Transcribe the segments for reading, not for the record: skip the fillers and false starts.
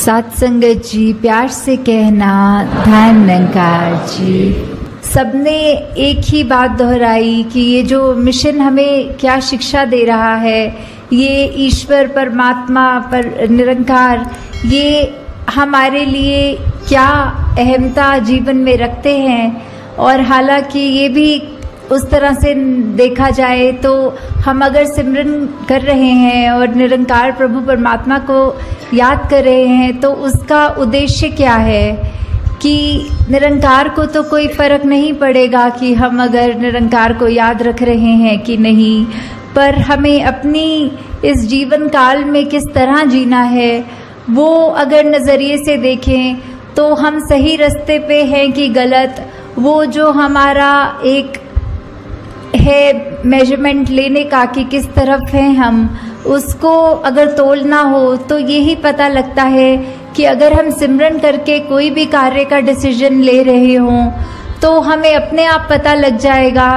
सत्संगत जी, प्यार से कहना ध्यान निरंकार जी। सबने एक ही बात दोहराई कि ये जो मिशन हमें क्या शिक्षा दे रहा है, ये ईश्वर परमात्मा पर निरंकार ये हमारे लिए क्या अहमता जीवन में रखते हैं। और हालांकि ये भी उस तरह से देखा जाए तो हम अगर सिमरन कर रहे हैं और निरंकार प्रभु परमात्मा को याद कर रहे हैं तो उसका उद्देश्य क्या है कि निरंकार को तो कोई फर्क नहीं पड़ेगा कि हम अगर निरंकार को याद रख रहे हैं कि नहीं, पर हमें अपनी इस जीवन काल में किस तरह जीना है वो अगर नज़रिए से देखें तो हम सही रास्ते पे हैं कि गलत, वो जो हमारा एक है मेजरमेंट लेने का कि किस तरफ हैं हम, उसको अगर तोलना हो तो यही पता लगता है कि अगर हम सिमरन करके कोई भी कार्य का डिसीजन ले रहे हों तो हमें अपने आप पता लग जाएगा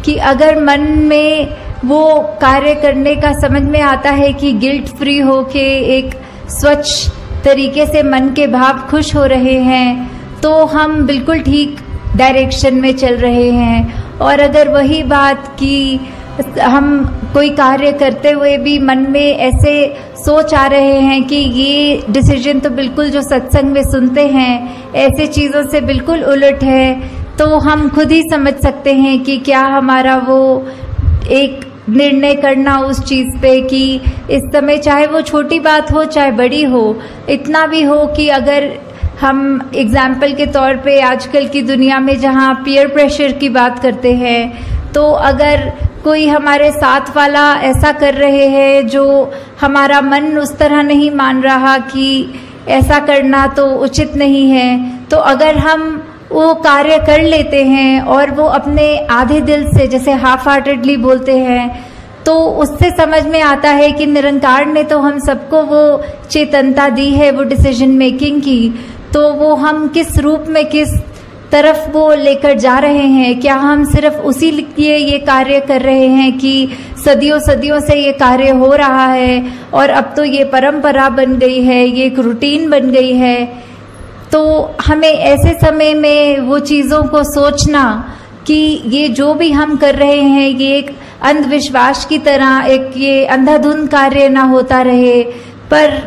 कि अगर मन में वो कार्य करने का समझ में आता है कि गिल्ट फ्री हो के एक स्वच्छ तरीके से मन के भाव खुश हो रहे हैं तो हम बिल्कुल ठीक डायरेक्शन में चल रहे हैं। और अगर वही बात कि हम कोई कार्य करते हुए भी मन में ऐसे सोच आ रहे हैं कि ये डिसीजन तो बिल्कुल जो सत्संग में सुनते हैं ऐसे चीज़ों से बिल्कुल उलट है, तो हम खुद ही समझ सकते हैं कि क्या हमारा वो एक निर्णय करना उस चीज़ पे कि इस समय चाहे वो छोटी बात हो चाहे बड़ी हो, इतना भी हो कि अगर हम एग्जाम्पल के तौर पे आजकल की दुनिया में जहाँ पीयर प्रेशर की बात करते हैं, तो अगर कोई हमारे साथ वाला ऐसा कर रहे हैं जो हमारा मन उस तरह नहीं मान रहा कि ऐसा करना तो उचित नहीं है, तो अगर हम वो कार्य कर लेते हैं और वो अपने आधे दिल से जैसे हाफ हार्टेडली बोलते हैं तो उससे समझ में आता है कि निरंकार ने तो हम सबको वो चेतनता दी है वो डिसीजन मेकिंग की, तो वो हम किस रूप में किस तरफ वो लेकर जा रहे हैं। क्या हम सिर्फ उसी लिए ये कार्य कर रहे हैं कि सदियों सदियों से ये कार्य हो रहा है और अब तो ये परंपरा बन गई है, ये एक रूटीन बन गई है। तो हमें ऐसे समय में वो चीज़ों को सोचना कि ये जो भी हम कर रहे हैं ये एक अंधविश्वास की तरह एक ये अंधाधुंध कार्य ना होता रहे, पर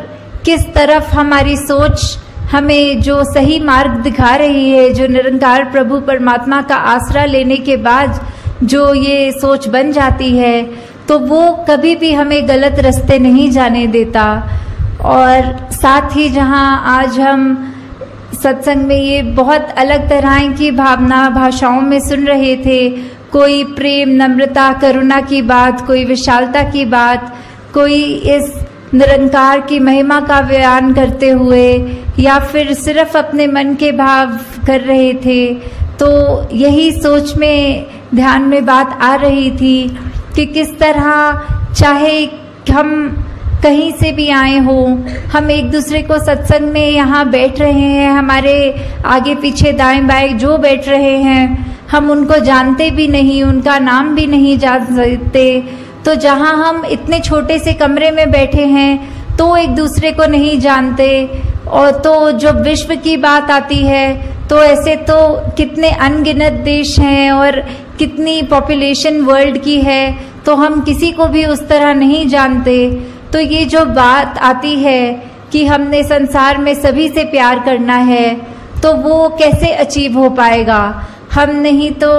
किस तरफ हमारी सोच हमें जो सही मार्ग दिखा रही है, जो निरंकार प्रभु परमात्मा का आसरा लेने के बाद जो ये सोच बन जाती है तो वो कभी भी हमें गलत रास्ते नहीं जाने देता। और साथ ही जहाँ आज हम सत्संग में ये बहुत अलग तरह की भावना भाषाओं में सुन रहे थे, कोई प्रेम नम्रता करुणा की बात, कोई विशालता की बात, कोई इस निरंकार की महिमा का बयान करते हुए या फिर सिर्फ अपने मन के भाव कर रहे थे, तो यही सोच में ध्यान में बात आ रही थी कि किस तरह चाहे हम कहीं से भी आए हों, हम एक दूसरे को सत्संग में यहाँ बैठ रहे हैं, हमारे आगे पीछे दाएं बाएं जो बैठ रहे हैं हम उनको जानते भी नहीं, उनका नाम भी नहीं जान सकते। तो जहाँ हम इतने छोटे से कमरे में बैठे हैं तो एक दूसरे को नहीं जानते, और तो जब विश्व की बात आती है तो ऐसे तो कितने अनगिनत देश हैं और कितनी पॉपुलेशन वर्ल्ड की है, तो हम किसी को भी उस तरह नहीं जानते। तो ये जो बात आती है कि हमने संसार में सभी से प्यार करना है, तो वो कैसे अचीव हो पाएगा। हम नहीं तो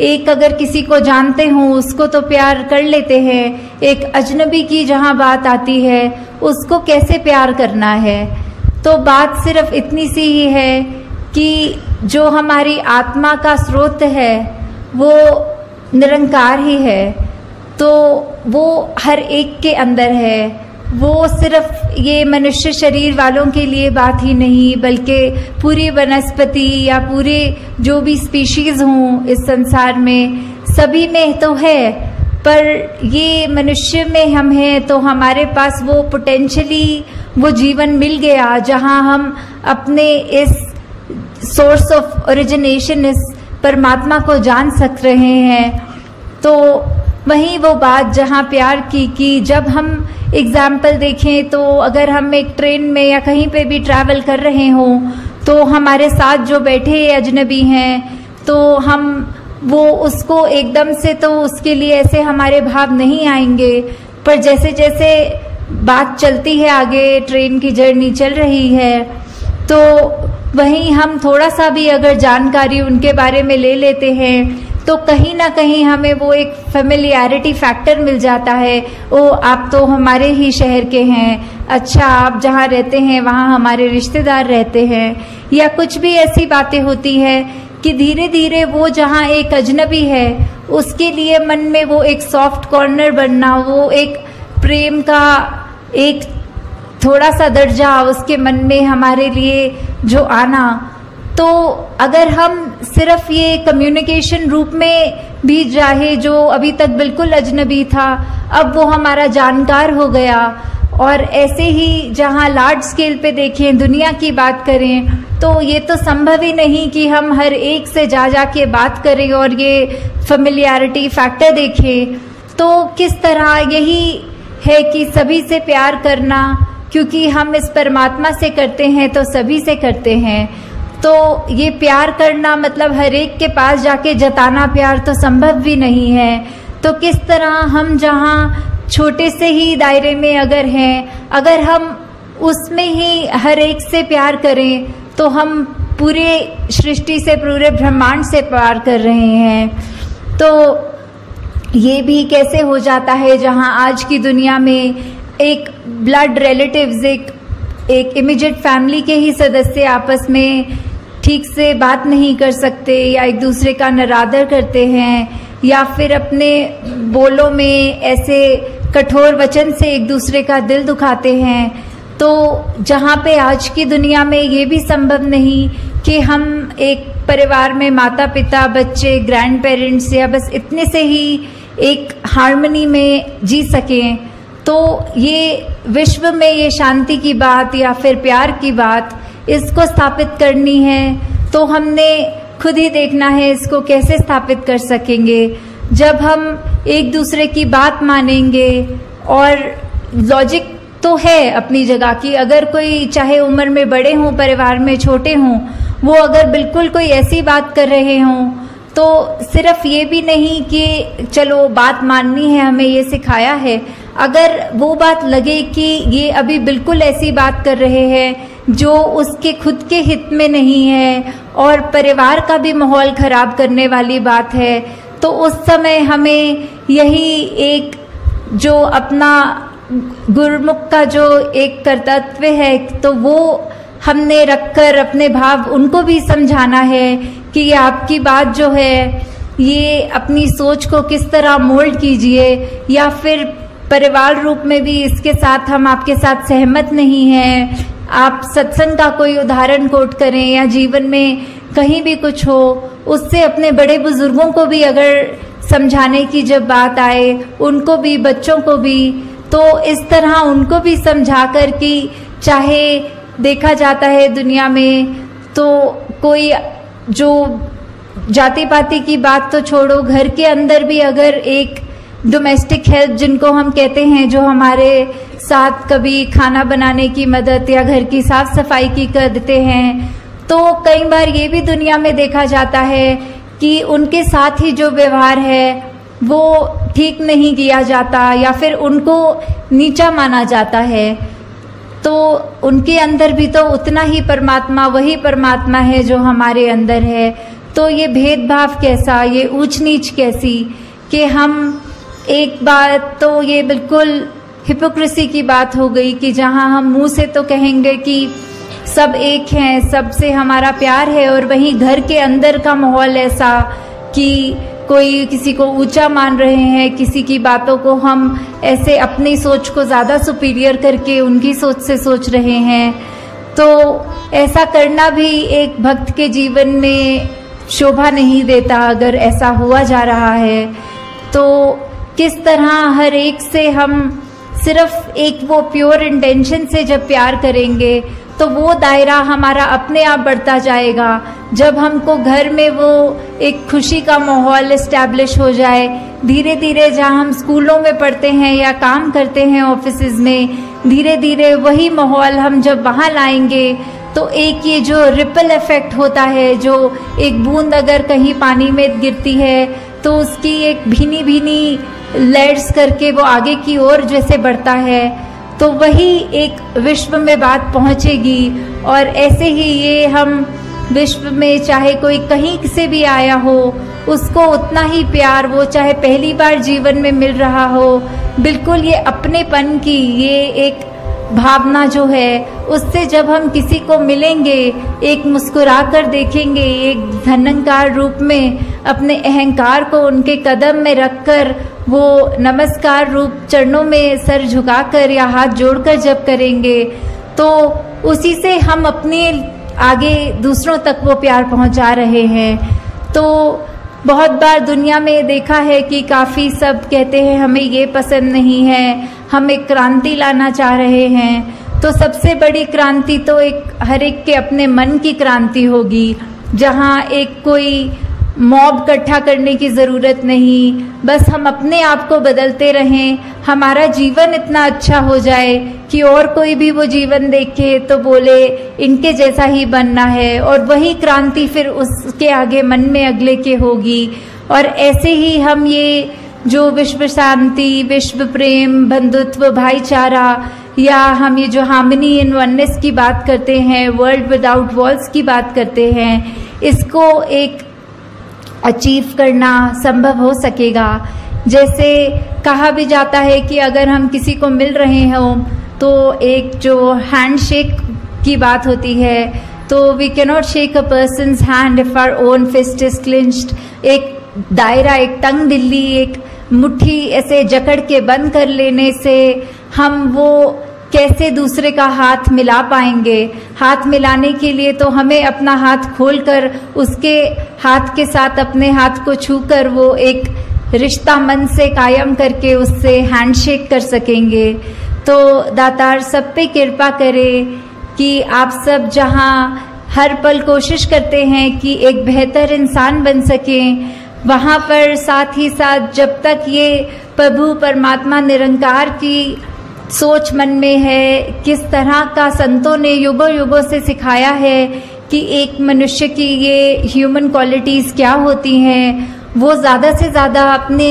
एक अगर किसी को जानते हों उसको तो प्यार कर लेते हैं, एक अजनबी की जहाँ बात आती है उसको कैसे प्यार करना है। तो बात सिर्फ इतनी सी ही है कि जो हमारी आत्मा का स्रोत है वो निरंकार ही है, तो वो हर एक के अंदर है। वो सिर्फ ये मनुष्य शरीर वालों के लिए बात ही नहीं बल्कि पूरी वनस्पति या पूरे जो भी स्पीशीज हों इस संसार में सभी में तो है, पर ये मनुष्य में हम हैं तो हमारे पास वो पोटेंशियली वो जीवन मिल गया जहाँ हम अपने इस सोर्स ऑफ ओरिजिनेशन इस परमात्मा को जान सक रहे हैं। तो वही वो बात जहाँ प्यार की कि जब हम एग्जाम्पल देखें तो अगर हम एक ट्रेन में या कहीं पे भी ट्रैवल कर रहे हों तो हमारे साथ जो बैठे अजनबी हैं तो हम वो उसको एकदम से तो उसके लिए ऐसे हमारे भाव नहीं आएंगे, पर जैसे जैसे बात चलती है आगे, ट्रेन की जर्नी चल रही है, तो वहीं हम थोड़ा सा भी अगर जानकारी उनके बारे में ले लेते हैं तो कहीं ना कहीं हमें वो एक फेमिलियरिटी फैक्टर मिल जाता है। ओ, आप तो हमारे ही शहर के हैं, अच्छा आप जहाँ रहते हैं वहाँ हमारे रिश्तेदार रहते हैं, या कुछ भी ऐसी बातें होती है कि धीरे धीरे वो जहाँ एक अजनबी है उसके लिए मन में वो एक सॉफ्ट कॉर्नर बनना, वो एक प्रेम का एक थोड़ा सा दर्जा उसके मन में हमारे लिए जो आना, तो अगर हम सिर्फ ये कम्युनिकेशन रूप में भी चाहे जो अभी तक बिल्कुल अजनबी था अब वो हमारा जानकार हो गया, और ऐसे ही जहाँ लार्ज स्केल पे देखें, दुनिया की बात करें, तो ये तो संभव ही नहीं कि हम हर एक से जा के बात करें और ये फेमिलियरिटी फैक्टर देखें। तो किस तरह यही है कि सभी से प्यार करना, क्योंकि हम इस परमात्मा से करते हैं तो सभी से करते हैं, तो ये प्यार करना मतलब हर एक के पास जाके जताना प्यार तो संभव भी नहीं है। तो किस तरह हम जहाँ छोटे से ही दायरे में अगर हैं, अगर हम उसमें ही हर एक से प्यार करें तो हम पूरे सृष्टि से, पूरे ब्रह्मांड से प्यार कर रहे हैं। तो ये भी कैसे हो जाता है जहाँ आज की दुनिया में एक ब्लड रिलेटिव्स, एक इमीडिएट फैमिली के ही सदस्य आपस में ठीक से बात नहीं कर सकते या एक दूसरे का निरादर करते हैं, या फिर अपने बोलों में ऐसे कठोर वचन से एक दूसरे का दिल दुखाते हैं। तो जहाँ पे आज की दुनिया में ये भी संभव नहीं कि हम एक परिवार में माता पिता, बच्चे, ग्रैंड पेरेंट्स या बस इतने से ही एक हार्मनी में जी सकें, तो ये विश्व में ये शांति की बात या फिर प्यार की बात इसको स्थापित करनी है तो हमने खुद ही देखना है इसको कैसे स्थापित कर सकेंगे। जब हम एक दूसरे की बात मानेंगे, और लॉजिक तो है अपनी जगह की, अगर कोई चाहे उम्र में बड़े हों, परिवार में छोटे हों, वो अगर बिल्कुल कोई ऐसी बात कर रहे हों तो सिर्फ ये भी नहीं कि चलो बात माननी है, हमें ये सिखाया है, अगर वो बात लगे कि ये अभी बिल्कुल ऐसी बात कर रहे हैं जो उसके खुद के हित में नहीं है और परिवार का भी माहौल खराब करने वाली बात है, तो उस समय हमें यही एक जो अपना गुरुमुख का जो एक कर्तव्य है तो वो हमने रखकर अपने भाव उनको भी समझाना है कि ये आपकी बात जो है ये अपनी सोच को किस तरह मोल्ड कीजिए, या फिर परिवार रूप में भी इसके साथ हम आपके साथ सहमत नहीं हैं। आप सत्संग का कोई उदाहरण कोट करें या जीवन में कहीं भी कुछ हो, उससे अपने बड़े बुजुर्गों को भी अगर समझाने की जब बात आए, उनको भी, बच्चों को भी, तो इस तरह उनको भी समझा कर कि चाहे देखा जाता है दुनिया में तो कोई जो जाति पाति की बात तो छोड़ो, घर के अंदर भी अगर एक डोमेस्टिक हेल्प जिनको हम कहते हैं, जो हमारे साथ कभी खाना बनाने की मदद या घर की साफ सफाई की कर देते हैं, तो कई बार ये भी दुनिया में देखा जाता है कि उनके साथ ही जो व्यवहार है वो ठीक नहीं किया जाता या फिर उनको नीचा माना जाता है। तो उनके अंदर भी तो उतना ही परमात्मा, वही परमात्मा है जो हमारे अंदर है। तो ये भेदभाव कैसा, ये ऊंच नीच कैसी, कि हम एक बात तो ये बिल्कुल हिपोक्रेसी की बात हो गई कि जहाँ हम मुंह से तो कहेंगे कि सब एक हैं, सबसे हमारा प्यार है, और वहीं घर के अंदर का माहौल ऐसा कि कोई किसी को ऊंचा मान रहे हैं, किसी की बातों को हम ऐसे अपनी सोच को ज़्यादा सुपीरियर करके उनकी सोच से सोच रहे हैं। तो ऐसा करना भी एक भक्त के जीवन में शोभा नहीं देता। अगर ऐसा हुआ जा रहा है तो किस तरह हर एक से हम सिर्फ एक वो प्योर इंटेंशन से जब प्यार करेंगे तो वो दायरा हमारा अपने आप बढ़ता जाएगा। जब हमको घर में वो एक खुशी का माहौल इस्टेब्लिश हो जाए, धीरे धीरे जहाँ हम स्कूलों में पढ़ते हैं या काम करते हैं ऑफिसेज में, धीरे धीरे वही माहौल हम जब वहाँ लाएंगे तो एक ये जो रिपल इफेक्ट होता है, जो एक बूंद अगर कहीं पानी में गिरती है तो उसकी एक भीनी भीनी लेयर्स करके वो आगे की ओर जैसे बढ़ता है, तो वही एक विश्व में बात पहुंचेगी। और ऐसे ही ये हम विश्व में चाहे कोई कहीं से भी आया हो, उसको उतना ही प्यार, वो चाहे पहली बार जीवन में मिल रहा हो, बिल्कुल ये अपनेपन की ये एक भावना जो है, उससे जब हम किसी को मिलेंगे, एक मुस्कुरा कर देखेंगे, एक धन्यकार रूप में अपने अहंकार को उनके कदम में रखकर वो नमस्कार रूप चरणों में सर झुकाकर या हाथ जोड़कर जब करेंगे, तो उसी से हम अपने आगे दूसरों तक वो प्यार पहुंचा रहे हैं। तो बहुत बार दुनिया में देखा है कि काफ़ी सब कहते हैं हमें ये पसंद नहीं है, हम एक क्रांति लाना चाह रहे हैं। तो सबसे बड़ी क्रांति तो एक हर एक के अपने मन की क्रांति होगी, जहाँ एक कोई मॉब इकट्ठा करने की ज़रूरत नहीं, बस हम अपने आप को बदलते रहें, हमारा जीवन इतना अच्छा हो जाए कि और कोई भी वो जीवन देखे तो बोले इनके जैसा ही बनना है, और वही क्रांति फिर उसके आगे मन में अगले के होगी। और ऐसे ही हम ये जो विश्व शांति, विश्व प्रेम, बंधुत्व, भाईचारा, या हम ये जो हार्मनी इन वननेस की बात करते हैं, वर्ल्ड विदाउट वॉल्स की बात करते हैं, इसको एक अचीव करना संभव हो सकेगा। जैसे कहा भी जाता है कि अगर हम किसी को मिल रहे हों तो एक जो हैंडशेक की बात होती है, तो we can not shake a person's hand if our own fist is clinched. एक दायरा, एक तंग दिल्ली, एक मुट्ठी ऐसे जकड़ के बंद कर लेने से हम वो कैसे दूसरे का हाथ मिला पाएंगे। हाथ मिलाने के लिए तो हमें अपना हाथ खोलकर उसके हाथ के साथ अपने हाथ को छूकर वो एक रिश्ता मन से कायम करके उससे हैंडशेक कर सकेंगे। तो दातार सब पे कृपा करे कि आप सब जहाँ हर पल कोशिश करते हैं कि एक बेहतर इंसान बन सकें, वहाँ पर साथ ही साथ जब तक ये प्रभु परमात्मा निरंकार की सोच मन में है, किस तरह का संतों ने युगों युगों से सिखाया है कि एक मनुष्य की ये ह्यूमन क्वालिटीज़ क्या होती हैं, वो ज़्यादा से ज़्यादा अपने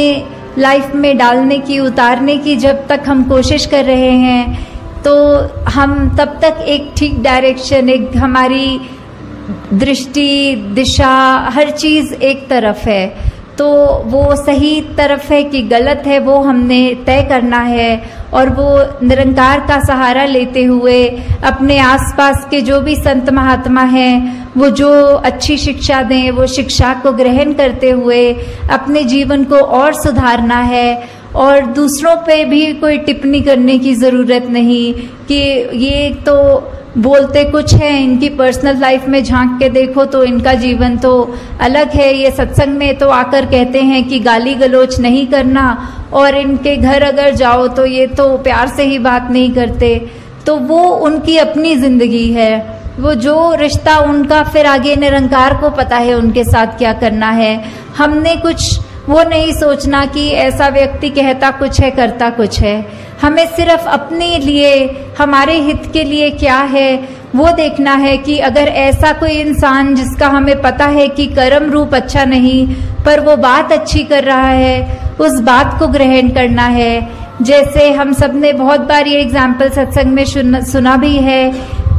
लाइफ में डालने की, उतारने की जब तक हम कोशिश कर रहे हैं, तो हम तब तक एक ठीक डायरेक्शन, एक हमारी दृष्टि, दिशा, हर चीज़ एक तरफ है। तो वो सही तरफ है कि गलत है, वो हमने तय करना है। और वो निरंकार का सहारा लेते हुए अपने आसपास के जो भी संत महात्मा हैं, वो जो अच्छी शिक्षा दें, वो शिक्षा को ग्रहण करते हुए अपने जीवन को और सुधारना है। और दूसरों पे भी कोई टिप्पणी करने की ज़रूरत नहीं कि ये तो बोलते कुछ है, इनकी पर्सनल लाइफ में झांक के देखो तो इनका जीवन तो अलग है। ये सत्संग में तो आकर कहते हैं कि गाली गलोच नहीं करना, और इनके घर अगर जाओ तो ये तो प्यार से ही बात नहीं करते। तो वो उनकी अपनी ज़िंदगी है, वो जो रिश्ता उनका फिर आगे निरंकार को पता है उनके साथ क्या करना है। हमने कुछ वो नहीं सोचना कि ऐसा व्यक्ति कहता कुछ है करता कुछ है। हमें सिर्फ अपने लिए, हमारे हित के लिए क्या है वो देखना है कि अगर ऐसा कोई इंसान जिसका हमें पता है कि कर्म रूप अच्छा नहीं पर वो बात अच्छी कर रहा है, उस बात को ग्रहण करना है। जैसे हम सब ने बहुत बार ये एग्जाम्पल सत्संग में सुना भी है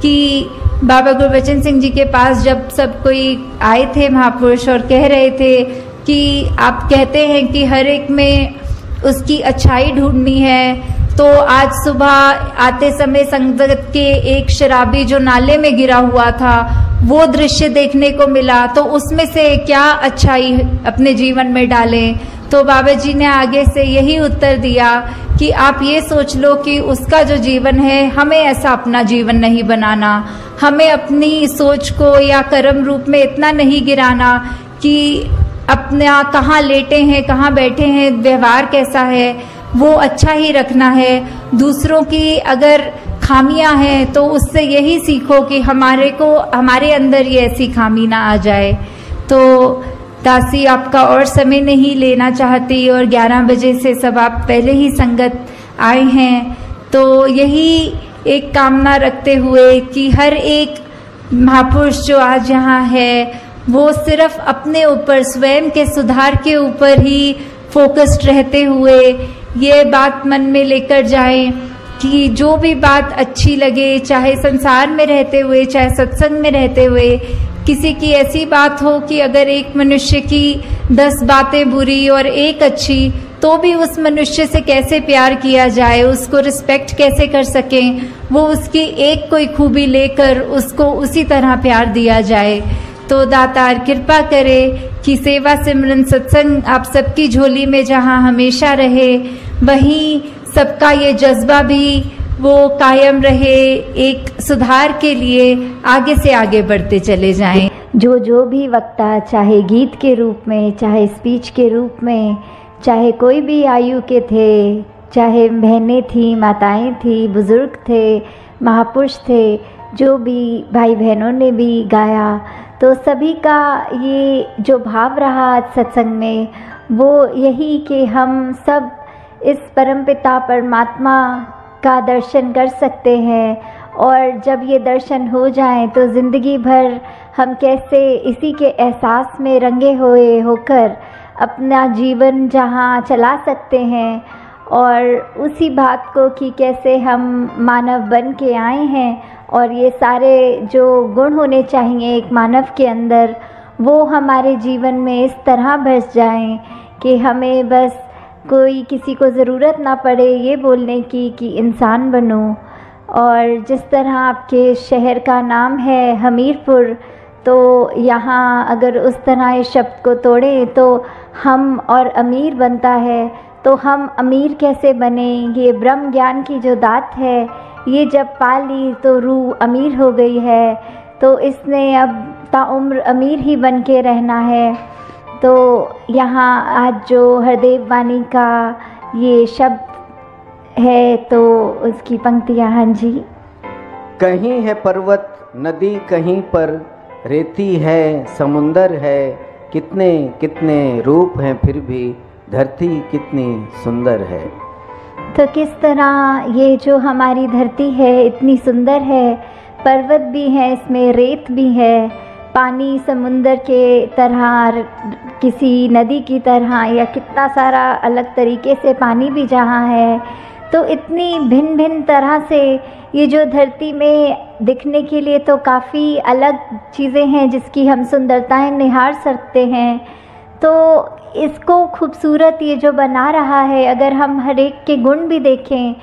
कि बाबा गुरबचन सिंह जी के पास जब सब कोई आए थे महापुरुष और कह रहे थे कि आप कहते हैं कि हर एक में उसकी अच्छाई ढूंढनी है, तो आज सुबह आते समय संगत के एक शराबी जो नाले में गिरा हुआ था वो दृश्य देखने को मिला, तो उसमें से क्या अच्छाई अपने जीवन में डालें। तो बाबा जी ने आगे से यही उत्तर दिया कि आप ये सोच लो कि उसका जो जीवन है, हमें ऐसा अपना जीवन नहीं बनाना। हमें अपनी सोच को या कर्म रूप में इतना नहीं गिराना कि अपना कहाँ लेटे हैं, कहाँ बैठे हैं, व्यवहार कैसा है, वो अच्छा ही रखना है। दूसरों की अगर खामियां हैं तो उससे यही सीखो कि हमारे अंदर ये ऐसी खामी ना आ जाए। तो दासी आपका और समय नहीं लेना चाहती और 11 बजे से सब आप पहले ही संगत आए हैं, तो यही एक कामना रखते हुए कि हर एक महापुरुष जो आज यहाँ है वो सिर्फ अपने ऊपर स्वयं के सुधार के ऊपर ही फोकस्ड रहते हुए ये बात मन में लेकर जाएं कि जो भी बात अच्छी लगे, चाहे संसार में रहते हुए चाहे सत्संग में रहते हुए, किसी की ऐसी बात हो कि अगर एक मनुष्य की 10 बातें बुरी और एक अच्छी, तो भी उस मनुष्य से कैसे प्यार किया जाए, उसको रिस्पेक्ट कैसे कर सकें, वो उसकी एक कोई खूबी लेकर उसको उसी तरह प्यार दिया जाए। तो दातार कृपा करे कि सेवा सिमरन सत्संग आप सबकी झोली में जहाँ हमेशा रहे, वहीं सबका ये जज्बा भी वो कायम रहे, एक सुधार के लिए आगे से आगे बढ़ते चले जाएं। जो भी वक्ता, चाहे गीत के रूप में, चाहे स्पीच के रूप में, चाहे कोई भी आयु के थे, चाहे बहनें थी, माताएं थी, बुजुर्ग थे, महापुरुष थे, जो भी भाई बहनों ने भी गाया, तो सभी का ये जो भाव रहा आज सत्संग में वो यही कि हम सब इस परमपिता परमात्मा का दर्शन कर सकते हैं, और जब ये दर्शन हो जाए तो ज़िंदगी भर हम कैसे इसी के एहसास में रंगे हुए होकर अपना जीवन जहाँ चला सकते हैं, और उसी बात को कि कैसे हम मानव बन के आए हैं और ये सारे जो गुण होने चाहिए एक मानव के अंदर वो हमारे जीवन में इस तरह बस जाएं कि हमें बस कोई किसी को ज़रूरत ना पड़े ये बोलने की कि इंसान बनो। और जिस तरह आपके शहर का नाम है हमीरपुर, तो यहाँ अगर उस तरह इस शब्द को तोड़े तो हम और अमीर बनता है, तो हम अमीर कैसे बने, ये ब्रह्म ज्ञान की जो दात है ये जब पा ली तो रूह अमीर हो गई है, तो इसने अब ताउम्र अमीर ही बन के रहना है। तो यहाँ आज जो हरदेव वाणी का ये शब्द है तो उसकी पंक्तियाँ, हाँ जी। कहीं है पर्वत नदी, कहीं पर रेती है, समुंदर है, कितने कितने रूप हैं, फिर भी धरती कितनी सुंदर है। तो किस तरह ये जो हमारी धरती है इतनी सुंदर है, पर्वत भी है, इसमें रेत भी है, पानी समुंदर के तरह, किसी नदी की तरह, या कितना सारा अलग तरीके से पानी भी जहाँ है, तो इतनी भिन्न भिन्न तरह से ये जो धरती में दिखने के लिए तो काफ़ी अलग चीज़ें हैं जिसकी हम सुंदरताएं निहार सकते हैं। तो इसको खूबसूरत ये जो बना रहा है, अगर हम हर एक के गुण भी देखें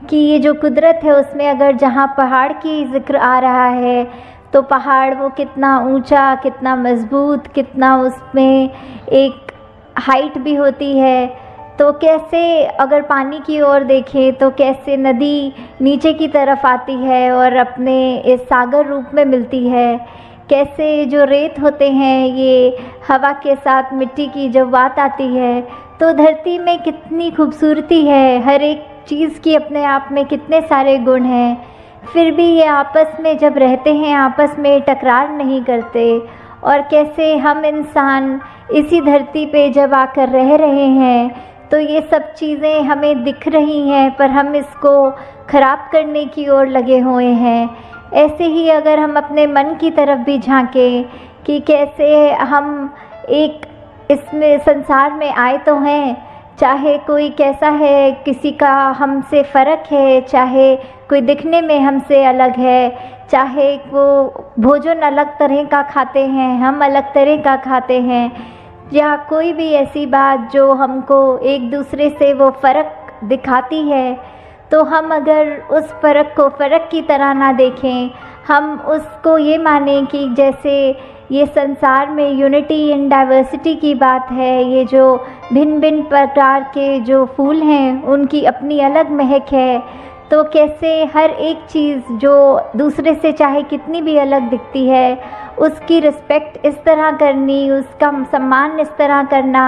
कि ये जो कुदरत है उसमें अगर जहाँ पहाड़ की जिक्र आ रहा है तो पहाड़ वो कितना ऊंचा, कितना मजबूत, कितना उसमें एक हाइट भी होती है। तो कैसे अगर पानी की ओर देखें तो कैसे नदी नीचे की तरफ आती है और अपने इस सागर रूप में मिलती है, कैसे जो रेत होते हैं ये हवा के साथ मिट्टी की जब बात आती है, तो धरती में कितनी खूबसूरती है, हर एक चीज़ की अपने आप में कितने सारे गुण हैं, फिर भी ये आपस में जब रहते हैं आपस में टकरार नहीं करते। और कैसे हम इंसान इसी धरती पे जब आकर रह रहे हैं तो ये सब चीज़ें हमें दिख रही हैं पर हम इसको ख़राब करने की ओर लगे हुए हैं। ऐसे ही अगर हम अपने मन की तरफ भी झांकें कि कैसे हम एक इसमें संसार में आए तो हैं, चाहे कोई कैसा है, किसी का हमसे फ़र्क है, चाहे कोई दिखने में हमसे अलग है, चाहे वो भोजन अलग तरह का खाते हैं, हम अलग तरह का खाते हैं, या कोई भी ऐसी बात जो हमको एक दूसरे से वो फ़र्क दिखाती है, तो हम अगर उस फ़र्क को फ़र्क की तरह ना देखें, हम उसको ये मानें कि जैसे ये संसार में यूनिटी इन डाइवर्सिटी की बात है, ये जो भिन्न भिन्न प्रकार के जो फूल हैं उनकी अपनी अलग महक है, तो कैसे हर एक चीज़ जो दूसरे से चाहे कितनी भी अलग दिखती है उसकी रिस्पेक्ट इस तरह करनी, उसका सम्मान इस तरह करना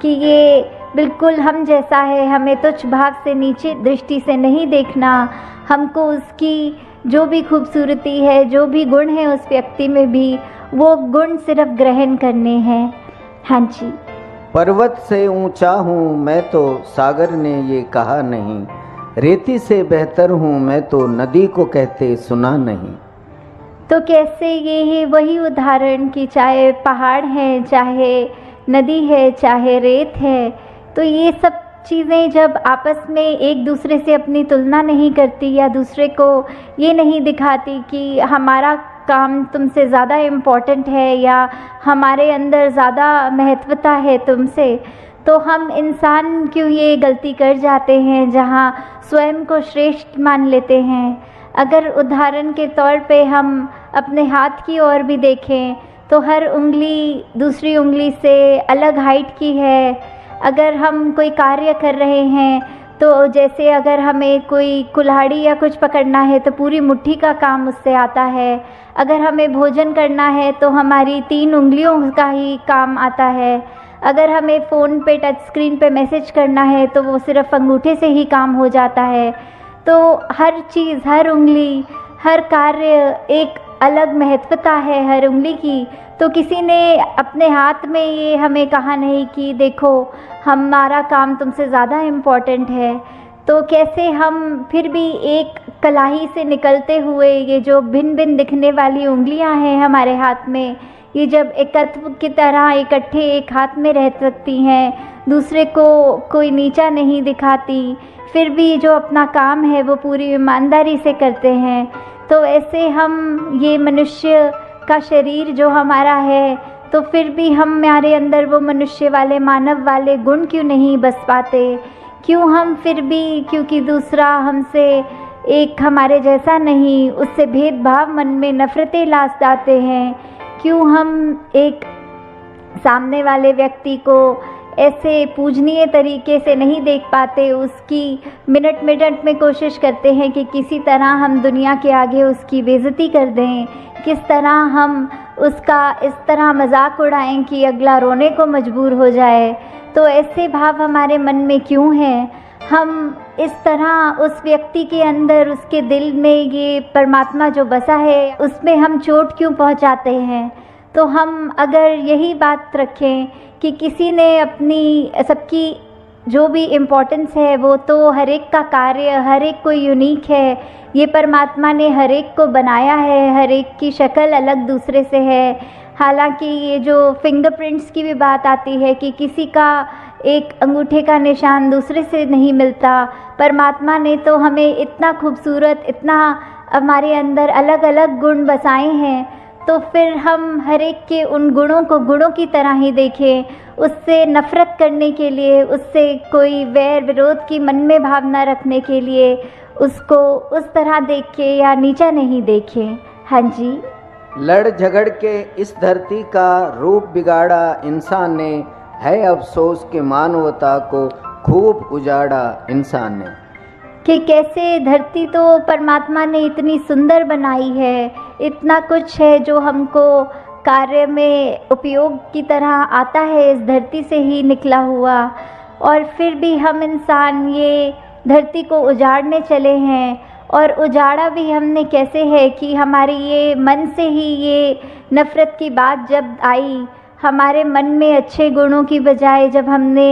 कि ये बिल्कुल हम जैसा है, हमें तुच्छ भाव से नीचे दृष्टि से नहीं देखना, हमको उसकी जो भी खूबसूरती है, जो भी गुण है उस व्यक्ति में भी, वो गुण सिर्फ ग्रहण करने हैं। हाँ जी। पर्वत से ऊंचा हूँ मैं तो सागर ने ये कहा नहीं, रेती से बेहतर हूँ मैं तो नदी को कहते सुना नहीं। तो कैसे ये है वही उदाहरण कि चाहे पहाड़ है, चाहे नदी है, चाहे रेत है, तो ये सब चीज़ें जब आपस में एक दूसरे से अपनी तुलना नहीं करती या दूसरे को ये नहीं दिखाती कि हमारा काम तुमसे ज़्यादा इम्पोर्टेंट है या हमारे अंदर ज़्यादा महत्वता है तुमसे, तो हम इंसान क्यों ये गलती कर जाते हैं जहाँ स्वयं को श्रेष्ठ मान लेते हैं। अगर उदाहरण के तौर पे हम अपने हाथ की ओर भी देखें तो हर उंगली दूसरी उंगली से अलग हाइट की है। अगर हम कोई कार्य कर रहे हैं तो जैसे अगर हमें कोई कुल्हाड़ी या कुछ पकड़ना है तो पूरी मुट्ठी का काम उससे आता है। अगर हमें भोजन करना है तो हमारी 3 उंगलियों का ही काम आता है। अगर हमें फ़ोन पे टच स्क्रीन पे मैसेज करना है तो वो सिर्फ अंगूठे से ही काम हो जाता है। तो हर चीज़, हर उंगली, हर कार्य एक अलग महत्वता है हर उंगली की। तो किसी ने अपने हाथ में ये हमें कहा नहीं कि देखो हमारा काम तुमसे ज़्यादा इम्पोर्टेंट है। तो कैसे हम फिर भी एक कलाई से निकलते हुए ये जो भिन्न भिन्न दिखने वाली उंगलियां हैं हमारे हाथ में, ये जब एकत्व की तरह इकट्ठे एक हाथ में रह सकती हैं, दूसरे को कोई नीचा नहीं दिखाती, फिर भी जो अपना काम है वो पूरी ईमानदारी से करते हैं, तो ऐसे हम ये मनुष्य का शरीर जो हमारा है, तो फिर भी हमारे अंदर वो मनुष्य वाले, मानव वाले गुण क्यों नहीं बस पाते? क्यों हम फिर भी, क्योंकि दूसरा हमसे एक हमारे जैसा नहीं, उससे भेदभाव मन में नफरतें लाद डालते हैं? क्यों हम एक सामने वाले व्यक्ति को ऐसे पूजनीय तरीके से नहीं देख पाते? उसकी मिनट मिनट में कोशिश करते हैं कि किसी तरह हम दुनिया के आगे उसकी बेइज्जती कर दें, किस तरह हम उसका इस तरह मजाक उड़ाएं कि अगला रोने को मजबूर हो जाए। तो ऐसे भाव हमारे मन में क्यों हैं? हम इस तरह उस व्यक्ति के अंदर, उसके दिल में ये परमात्मा जो बसा है उसमें हम चोट क्यों पहुंचाते हैं? तो हम अगर यही बात रखें कि किसी ने अपनी, सबकी जो भी इम्पोर्टेंस है वो तो हर एक का कार्य, हर एक कोई यूनिक है, ये परमात्मा ने हर एक को बनाया है, हर एक की शक्ल अलग दूसरे से है। हालांकि ये जो फिंगरप्रिंट्स की भी बात आती है कि किसी का एक अंगूठे का निशान दूसरे से नहीं मिलता, परमात्मा ने तो हमें इतना खूबसूरत, इतना हमारे अंदर अलग अलग गुण बसाए हैं, तो फिर हम हर एक के उन गुणों को गुणों की तरह ही देखें। उससे नफ़रत करने के लिए, उससे कोई वैर विरोध की मन में भावना रखने के लिए उसको उस तरह देखें या नीचा नहीं देखें। हाँ जी। लड़ झगड़ के इस धरती का रूप बिगाड़ा इंसान ने, है अफसोस के मानवता को खूब उजाड़ा इंसान ने। कि कैसे धरती तो परमात्मा ने इतनी सुंदर बनाई है, इतना कुछ है जो हमको कार्य में उपयोग की तरह आता है, इस धरती से ही निकला हुआ, और फिर भी हम इंसान ये धरती को उजाड़ने चले हैं। और उजाड़ा भी हमने कैसे है कि हमारी ये मन से ही ये नफ़रत की बात जब आई, हमारे मन में अच्छे गुणों की बजाय जब हमने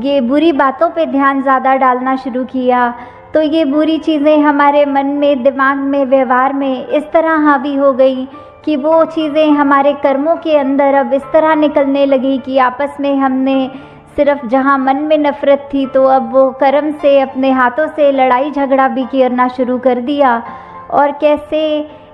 ये बुरी बातों पे ध्यान ज़्यादा डालना शुरू किया, तो ये बुरी चीज़ें हमारे मन में, दिमाग में, व्यवहार में इस तरह हावी हो गई कि वो चीज़ें हमारे कर्मों के अंदर अब इस तरह निकलने लगी कि आपस में हमने सिर्फ जहाँ मन में नफ़रत थी तो अब वो कर्म से, अपने हाथों से लड़ाई झगड़ा भी करना शुरू कर दिया। और कैसे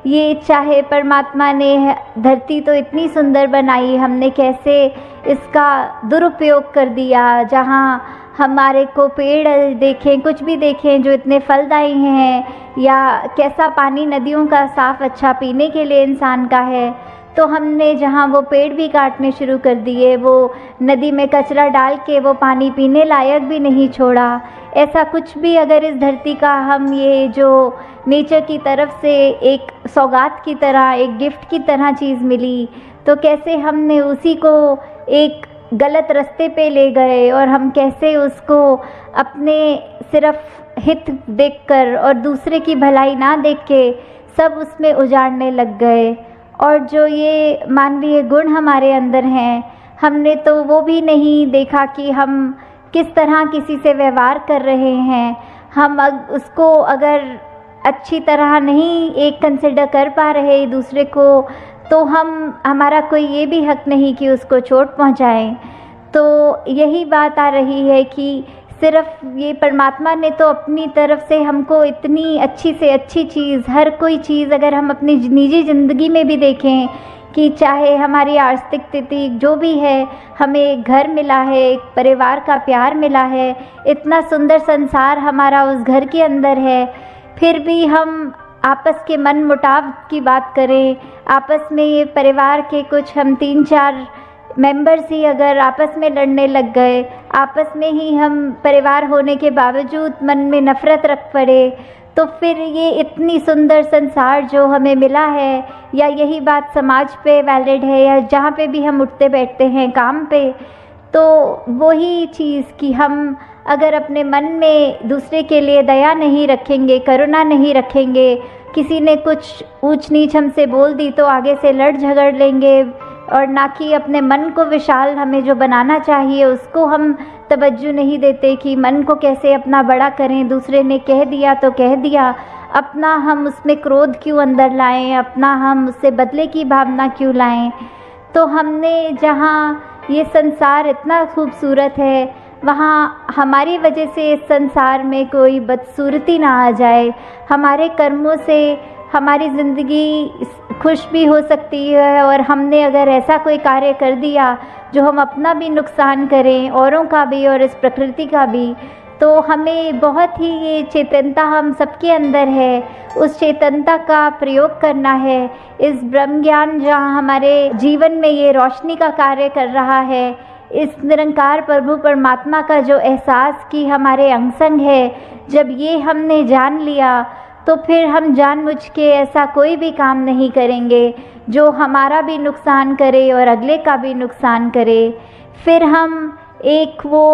ये, चाहे परमात्मा ने धरती तो इतनी सुंदर बनाई, हमने कैसे इसका दुरुपयोग कर दिया। जहाँ हमारे को पेड़ देखें, कुछ भी देखें जो इतने फलदायी हैं, या कैसा पानी नदियों का साफ़ अच्छा पीने के लिए इंसान का है, तो हमने जहाँ वो पेड़ भी काटने शुरू कर दिए, वो नदी में कचरा डाल के वो पानी पीने लायक भी नहीं छोड़ा। ऐसा कुछ भी अगर इस धरती का हम, ये जो नेचर की तरफ से एक सौगात की तरह, एक गिफ्ट की तरह चीज़ मिली, तो कैसे हमने उसी को एक गलत रास्ते पे ले गए और हम कैसे उसको अपने सिर्फ हित देखकर और दूसरे की भलाई ना देख के सब उसमें उजाड़ने लग गए। और जो ये मानवीय गुण हमारे अंदर हैं, हमने तो वो भी नहीं देखा कि हम किस तरह किसी से व्यवहार कर रहे हैं। हम उसको अगर अच्छी तरह नहीं एक कंसिडर कर पा रहे दूसरे को, तो हमारा कोई ये भी हक नहीं कि उसको चोट पहुंचाएं। तो यही बात आ रही है कि सिर्फ ये परमात्मा ने तो अपनी तरफ से हमको इतनी अच्छी से अच्छी चीज़, हर कोई चीज़ अगर हम अपनी निजी ज़िंदगी में भी देखें कि चाहे हमारी आर्थिक स्थिति जो भी है, हमें एक घर मिला है, एक परिवार का प्यार मिला है, इतना सुंदर संसार हमारा उस घर के अंदर है, फिर भी हम आपस के मन मुटाव की बात करें, आपस में ये परिवार के कुछ हम 3-4 मेंबर्स ही अगर आपस में लड़ने लग गए, आपस में ही हम परिवार होने के बावजूद मन में नफ़रत रख पड़े, तो फिर ये इतनी सुंदर संसार जो हमें मिला है, या यही बात समाज पे वैलिड है या जहाँ पे भी हम उठते बैठते हैं काम पे, तो वही चीज़ कि हम अगर अपने मन में दूसरे के लिए दया नहीं रखेंगे, करुणा नहीं रखेंगे, किसी ने कुछ ऊंच नीच हमसे बोल दी तो आगे से लड़ झगड़ लेंगे, और ना कि अपने मन को विशाल हमें जो बनाना चाहिए उसको हम तवज्जो नहीं देते कि मन को कैसे अपना बड़ा करें। दूसरे ने कह दिया तो कह दिया, अपना हम उसमें क्रोध क्यों अंदर लाएं, अपना हम उससे बदले की भावना क्यों लाएं। तो हमने जहाँ ये संसार इतना खूबसूरत है, वहाँ हमारी वजह से इस संसार में कोई बदसूरती ना आ जाए, हमारे कर्मों से हमारी ज़िंदगी खुश भी हो सकती है। और हमने अगर ऐसा कोई कार्य कर दिया जो हम अपना भी नुकसान करें, औरों का भी और इस प्रकृति का भी, तो हमें बहुत ही ये चेतनता हम सबके अंदर है, उस चेतनता का प्रयोग करना है। इस ब्रह्म ज्ञान जहाँ हमारे जीवन में ये रोशनी का कार्य कर रहा है, इस निरंकार प्रभु परमात्मा का जो एहसास कि हमारे अंग संग है, जब ये हमने जान लिया तो फिर हम जानबूझ के ऐसा कोई भी काम नहीं करेंगे जो हमारा भी नुकसान करे और अगले का भी नुकसान करे। फिर हम एक वो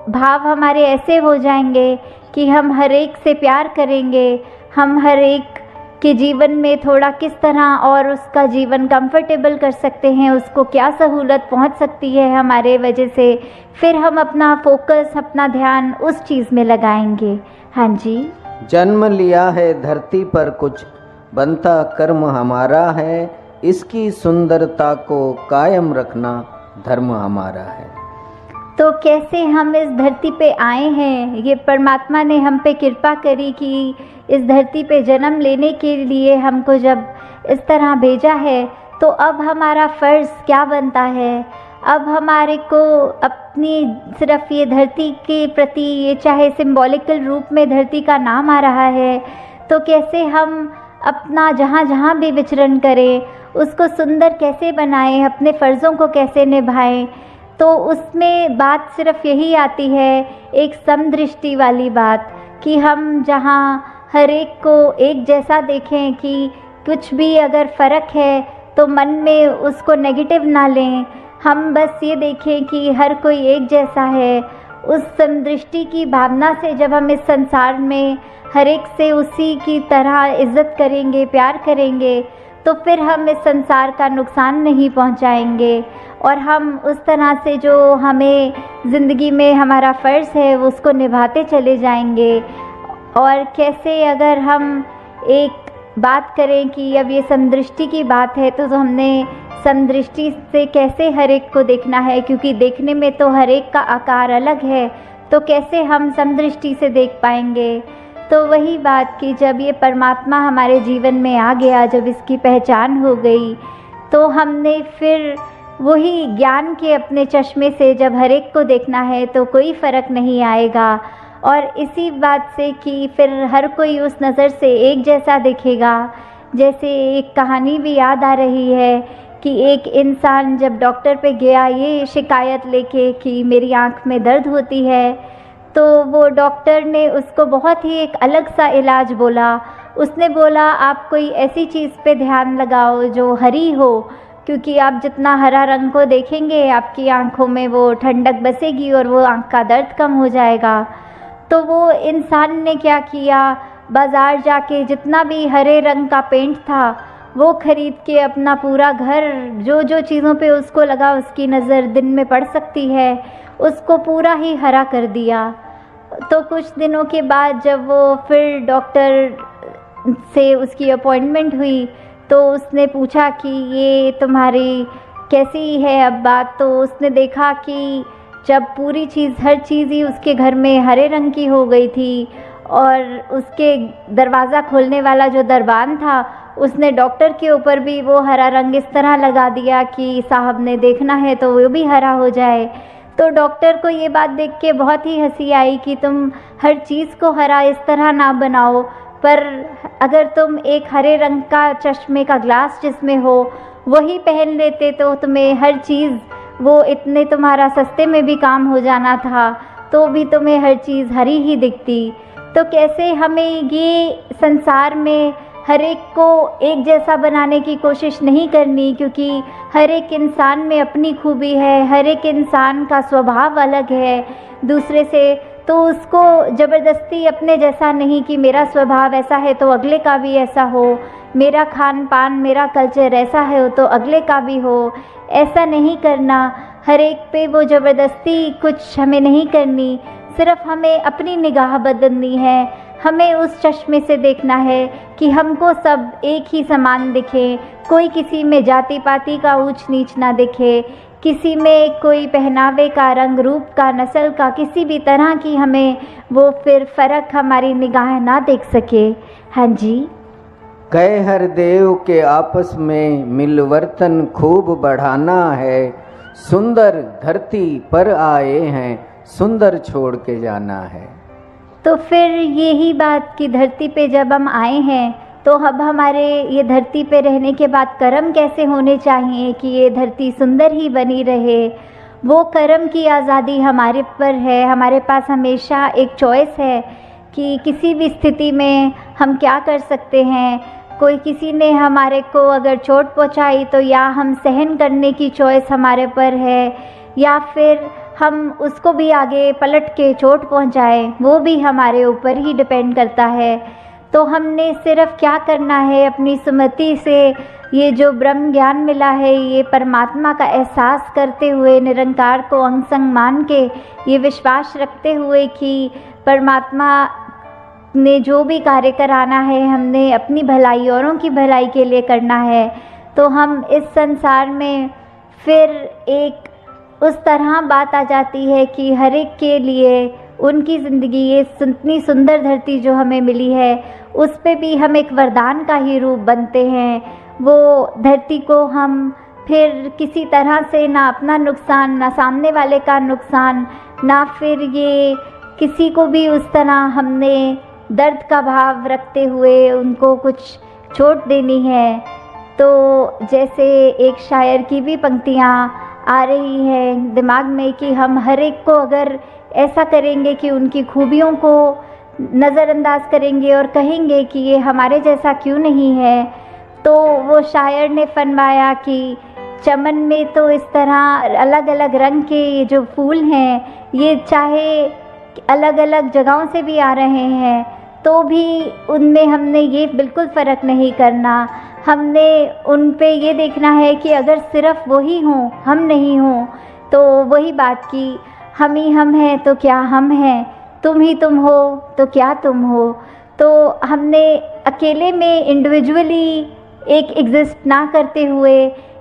भाव हमारे ऐसे हो जाएंगे कि हम हर एक से प्यार करेंगे, हम हर एक के जीवन में थोड़ा किस तरह और उसका जीवन कंफर्टेबल कर सकते हैं, उसको क्या सहूलत पहुंच सकती है हमारे वजह से, फिर हम अपना फोकस, अपना ध्यान उस चीज़ में लगाएंगे। हाँ जी। जन्म लिया है धरती पर, कुछ बनता कर्म हमारा है, इसकी सुंदरता को कायम रखना धर्म हमारा है। तो कैसे हम इस धरती पे आए हैं, ये परमात्मा ने हम पे कृपा करी कि इस धरती पे जन्म लेने के लिए हमको जब इस तरह भेजा है, तो अब हमारा फ़र्ज़ क्या बनता है। अब हमारे को अपनी सिर्फ ये धरती के प्रति, ये चाहे सिंबॉलिकल रूप में धरती का नाम आ रहा है, तो कैसे हम अपना जहाँ जहाँ भी विचरण करें उसको सुंदर कैसे बनाएं, अपने फ़र्ज़ों को कैसे निभाएं। तो उसमें बात सिर्फ यही आती है, एक समदृष्टि वाली बात, कि हम जहाँ हर एक को एक जैसा देखें, कि कुछ भी अगर फ़र्क है तो मन में उसको नेगेटिव ना लें, हम बस ये देखें कि हर कोई एक जैसा है। उस समदृष्टि की भावना से जब हम इस संसार में हर एक से उसी की तरह इज़्ज़त करेंगे, प्यार करेंगे, तो फिर हम इस संसार का नुकसान नहीं पहुंचाएंगे, और हम उस तरह से जो हमें ज़िंदगी में हमारा फ़र्ज़ है उसको निभाते चले जाएंगे। और कैसे अगर हम एक बात करें कि अब ये समदृष्टि की बात है, तो हमने समदृष्टि से कैसे हर एक को देखना है, क्योंकि देखने में तो हर एक का आकार अलग है, तो कैसे हम समदृष्टि से देख पाएंगे। तो वही बात कि जब ये परमात्मा हमारे जीवन में आ गया, जब इसकी पहचान हो गई, तो हमने फिर वही ज्ञान के अपने चश्मे से जब हर एक को देखना है तो कोई फ़र्क नहीं आएगा। और इसी बात से कि फिर हर कोई उस नज़र से एक जैसा दिखेगा। जैसे एक कहानी भी याद आ रही है कि एक इंसान जब डॉक्टर पे गया ये शिकायत लेके कि मेरी आँख में दर्द होती है, तो वो डॉक्टर ने उसको बहुत ही एक अलग सा इलाज बोला। उसने बोला आप कोई ऐसी चीज़ पे ध्यान लगाओ जो हरी हो, क्योंकि आप जितना हरा रंग को देखेंगे आपकी आंखों में वो ठंडक बसेगी और वो आंख का दर्द कम हो जाएगा। तो वो इंसान ने क्या किया, बाज़ार जाके जितना भी हरे रंग का पेंट था वो ख़रीद के अपना पूरा घर, जो जो चीज़ों पे उसको लगा उसकी नज़र दिन में पड़ सकती है, उसको पूरा ही हरा कर दिया। तो कुछ दिनों के बाद जब वो फिर डॉक्टर से उसकी अपॉइंटमेंट हुई तो उसने पूछा कि ये तुम्हारी कैसी है अब बात। तो उसने देखा कि जब पूरी चीज़, हर चीज़ ही उसके घर में हरे रंग की हो गई थी और उसके दरवाज़ा खोलने वाला जो दरबान था उसने डॉक्टर के ऊपर भी वो हरा रंग इस तरह लगा दिया कि साहब ने देखना है तो वो भी हरा हो जाए। तो डॉक्टर को ये बात देख के बहुत ही हंसी आई कि तुम हर चीज़ को हरा इस तरह ना बनाओ, पर अगर तुम एक हरे रंग का चश्मे का ग्लास जिसमें हो वही पहन लेते तो तुम्हें हर चीज़, वो इतने तुम्हारा सस्ते में भी काम हो जाना था तो भी तुम्हें हर चीज़ हरी ही दिखती। तो कैसे हमें ये संसार में हर एक को एक जैसा बनाने की कोशिश नहीं करनी, क्योंकि हर एक इंसान में अपनी खूबी है, हर एक इंसान का स्वभाव अलग है दूसरे से। तो उसको ज़बरदस्ती अपने जैसा नहीं कि मेरा स्वभाव ऐसा है तो अगले का भी ऐसा हो, मेरा खान पान, मेरा कल्चर ऐसा है तो अगले का भी हो, ऐसा नहीं करना। हर एक पे वो ज़बरदस्ती कुछ हमें नहीं करनी, सिर्फ हमें अपनी निगाह बदलनी है। हमें उस चश्मे से देखना है कि हमको सब एक ही समान दिखे, कोई किसी में जाति पाति का ऊंच नीच ना दिखे, किसी में कोई पहनावे का, रंग रूप का, नस्ल का, किसी भी तरह की हमें वो फिर फ़र्क हमारी निगाह ना देख सके। हाँ जी। कह हर देव के आपस में मिलवर्तन खूब बढ़ाना है, सुंदर धरती पर आए हैं सुंदर छोड़ के जाना है। तो फिर यही बात कि धरती पे जब हम आए हैं तो अब हमारे ये धरती पे रहने के बाद कर्म कैसे होने चाहिए कि ये धरती सुंदर ही बनी रहे। वो कर्म की आज़ादी हमारे पर है, हमारे पास हमेशा एक चॉइस है कि किसी भी स्थिति में हम क्या कर सकते हैं। कोई किसी ने हमारे को अगर चोट पहुंचाई तो या हम सहन करने की चॉइस हमारे पर है या फिर हम उसको भी आगे पलट के चोट पहुंचाए, वो भी हमारे ऊपर ही डिपेंड करता है। तो हमने सिर्फ क्या करना है, अपनी सुमति से ये जो ब्रह्म ज्ञान मिला है, ये परमात्मा का एहसास करते हुए, निरंकार को अंग संग मान के, ये विश्वास रखते हुए कि परमात्मा ने जो भी कार्य कराना है हमने अपनी भलाई, औरों की भलाई के लिए करना है। तो हम इस संसार में फिर एक उस तरह बात आ जाती है कि हर एक के लिए उनकी ज़िंदगी, ये इतनी सुंदर धरती जो हमें मिली है उस पे भी हम एक वरदान का ही रूप बनते हैं। वो धरती को हम फिर किसी तरह से ना अपना नुकसान, ना सामने वाले का नुकसान, ना फिर ये किसी को भी उस तरह हमने दर्द का भाव रखते हुए उनको कुछ चोट देनी है। तो जैसे एक शायर की भी पंक्तियाँ आ रही है दिमाग में कि हम हर एक को अगर ऐसा करेंगे कि उनकी खूबियों को नज़रअंदाज करेंगे और कहेंगे कि ये हमारे जैसा क्यों नहीं है, तो वो शायर ने फरमाया कि चमन में तो इस तरह अलग अलग रंग के जो फूल हैं, ये चाहे अलग अलग जगहों से भी आ रहे हैं तो भी उनमें हमने ये बिल्कुल फ़र्क नहीं करना। हमने उन पे ये देखना है कि अगर सिर्फ वही हों, हम नहीं हों, तो वही बात की हम ही हम हैं तो क्या हम हैं, तुम ही तुम हो तो क्या तुम हो। तो हमने अकेले में इंडिविजुअली एक एग्जिस्ट ना करते हुए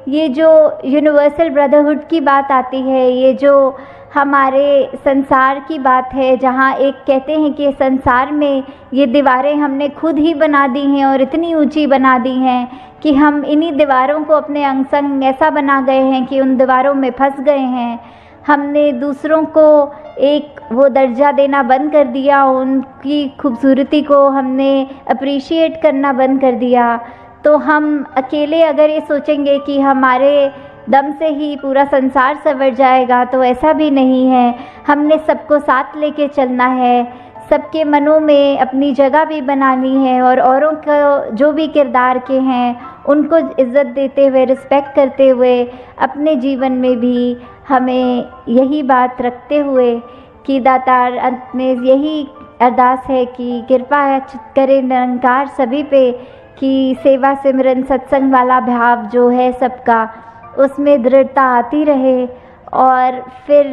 ये जो यूनिवर्सल ब्रदरहुड की बात आती है, ये जो हमारे संसार की बात है, जहाँ एक कहते हैं कि संसार में ये दीवारें हमने खुद ही बना दी हैं और इतनी ऊंची बना दी हैं कि हम इन्हीं दीवारों को अपने अंग संग ऐसा बना गए हैं कि उन दीवारों में फंस गए हैं। हमने दूसरों को एक वो दर्जा देना बंद कर दिया, उनकी खूबसूरती को हमने अप्रिशिएट करना बंद कर दिया। तो हम अकेले अगर ये सोचेंगे कि हमारे दम से ही पूरा संसार संवर जाएगा, तो ऐसा भी नहीं है। हमने सबको साथ लेके चलना है, सबके मनों में अपनी जगह भी बनानी है और औरों को जो भी किरदार के हैं उनको इज़्ज़त देते हुए, रिस्पेक्ट करते हुए अपने जीवन में भी हमें यही बात रखते हुए कि दातार अंत में यही अरदास है कि कृपा करे निरंकार सभी पे कि सेवा सिमरन सत्संग वाला भाव जो है सबका, उसमें दृढ़ता आती रहे और फिर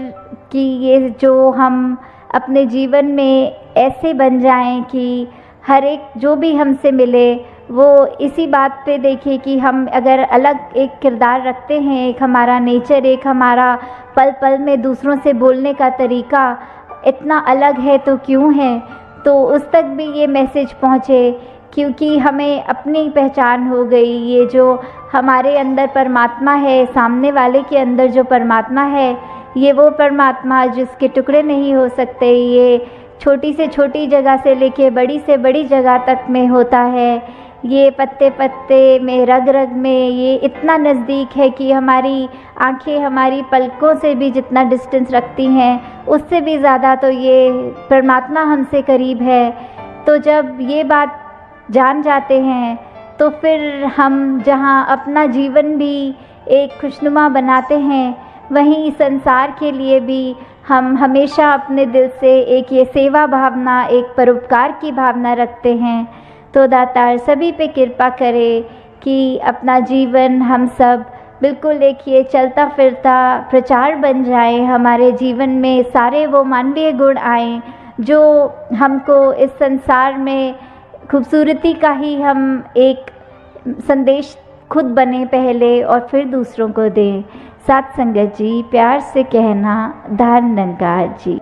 कि ये जो हम अपने जीवन में ऐसे बन जाएं कि हर एक जो भी हमसे मिले वो इसी बात पे देखे कि हम अगर अलग एक किरदार रखते हैं, एक हमारा नेचर, एक हमारा पल पल में दूसरों से बोलने का तरीका इतना अलग है तो क्यों है, तो उस तक भी ये मैसेज पहुँचे, क्योंकि हमें अपनी पहचान हो गई। ये जो हमारे अंदर परमात्मा है, सामने वाले के अंदर जो परमात्मा है, ये वो परमात्मा जिसके टुकड़े नहीं हो सकते, ये छोटी से छोटी जगह से लेके बड़ी से बड़ी जगह तक में होता है। ये पत्ते पत्ते में, रग रग में, ये इतना नज़दीक है कि हमारी आंखें हमारी पलकों से भी जितना डिस्टेंस रखती हैं, उससे भी ज़्यादा तो ये परमात्मा हमसे करीब है। तो जब ये बात जान जाते हैं तो फिर हम जहाँ अपना जीवन भी एक खुशनुमा बनाते हैं, वहीं संसार के लिए भी हम हमेशा अपने दिल से एक ये सेवा भावना, एक परोपकार की भावना रखते हैं। तो दातार सभी पे कृपा करे कि अपना जीवन हम सब बिल्कुल एक ये चलता फिरता प्रचार बन जाए, हमारे जीवन में सारे वो मानवीय गुण आएँ जो हमको इस संसार में खूबसूरती का ही हम एक संदेश खुद बने पहले और फिर दूसरों को दें। साथ संगत जी, प्यार से कहना, धन निरंकार जी।